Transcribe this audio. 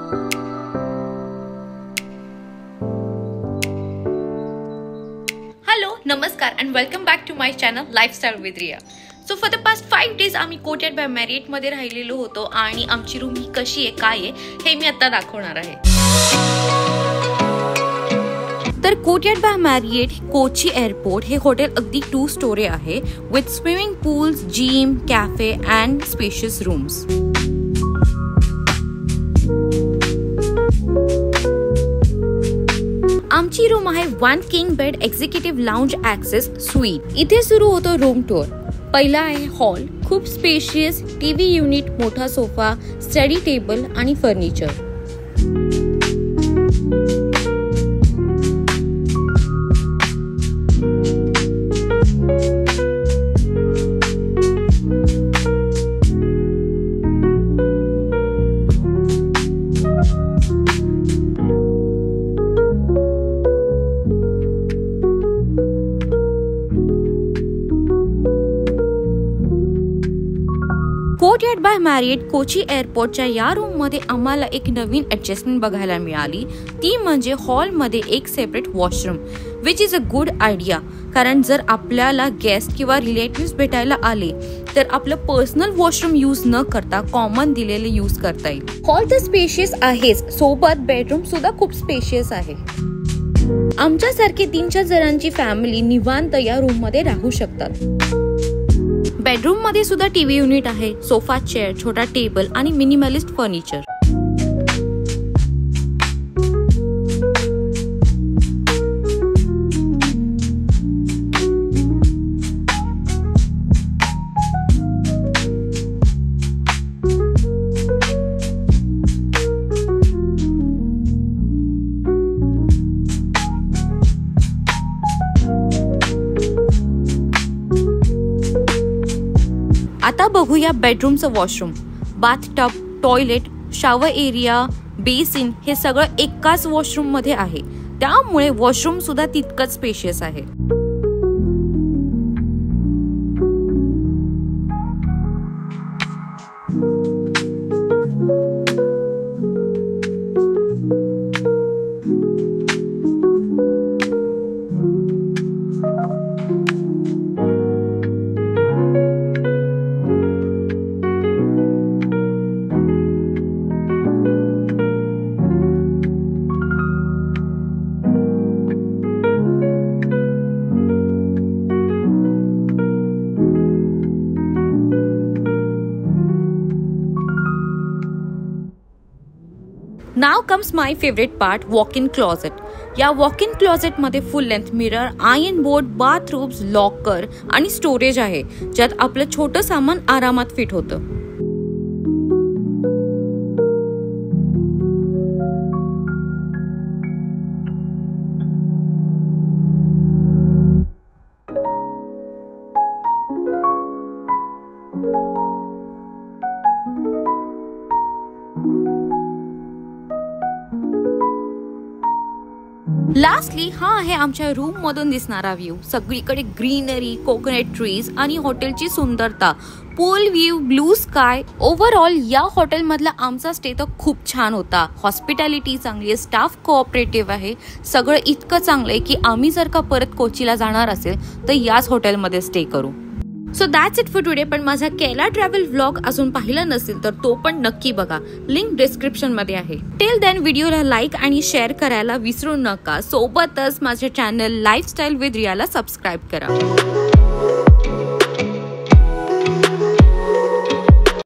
Hello, Namaskar and welcome back to my channel Lifestyle with Riya. So for the past 5 days आम्ही courtyard by Marriott मध्ये राहिलेलो होतो आणि आमची room ही कशी आहे काय आहे हे मी आता दाखवणार आहे. तर courtyard by Marriott Kochi airport हे हॉटेल अगदी 2 स्टोरी आहे with swimming pools, gym, cafe and spacious rooms. आमची रूम आहे 1 king bed executive lounge access suite. इथे सुरू होतो रूम टूर. पहिला आहे हॉल, खूप स्पेशियस, टीव्ही युनिट, मोठा सोफा, स्टडी टेबल आणि furniture. Courtyard by Marriott Kochi एअरपोर्टच्या या रूम मध्ये आम्हाला एक नवीन ॲडजस्टमेंट बघायला मिळाली. ती म्हणजे हॉल मध्ये एक separate washroom, which is a good idea. कारण जर आपल्याला गेस्ट किंवा रिलेटिव्ह भेटायला आले तर आपलं पर्सनल वॉशरूम यूज न करता कॉमन दिलेले यूज करता येईल. हॉल तर स्पेशियस आहेच, सोबत बेडरूम सुद्धा खूप स्पेशियस आहे. आमच्यासारखे 3-4 जणांची फॅमिली निवांत या रूम मध्ये राहू शकतात. बेडरूम मध्ये सुद्धा टीव्ही युनिट आहे, सोफा, चेअर, छोटा टेबल आणि मिनिमलिस्ट फर्निचर. आता बघूया बेडरूमचं washroom. Bathtub, toilet, shower area, basin हे सगळं एकाच वॉशरूम मध्ये आहे. त्यामुळे वॉशरूम सुद्धा तितकंच स्पेशियस आहे. Now comes my favorite part, walk-in closet. या वॉक-इन क्लोजेट मध्ये फुल length mirror, iron board, bathrooms, locker आणि स्टोरेज आहे, ज्यात आपलं छोटं सामान आरामात फिट होतं. लास्टली हा आहे आमच्या रूम मधून दिसणारा व्ह्यू. सगळीकडे ग्रीनरी, कोकोनट ट्रीज आणि हॉटेलची सुंदरता, पूल व्ह्यू, ब्लू स्काय. ओव्हरऑल या हॉटेल मधला आमचा स्टे तर खूप छान होता. हॉस्पिटॅलिटी चांगली आहे, स्टाफ कोऑपरेटिव्ह आहे, सगळं इतकं चांगलं आहे की आम्ही जर का परत कोचीला जाणार असेल तर याच हॉटेलमध्ये स्टे करू. So that's it for today. पण माझा केरला ट्रॅव्हल व्लॉग अजून पाहिला नसेल तर तो पण नक्की बघा, लिंक डिस्क्रिप्शन मध्ये आहे. टिल देन व्हिडिओला लाईक आणि शेअर करायला विसरू नका. सोबतच माझ्या चॅनल लाईफस्टाईल विथ रियाला सबस्क्राईब करा.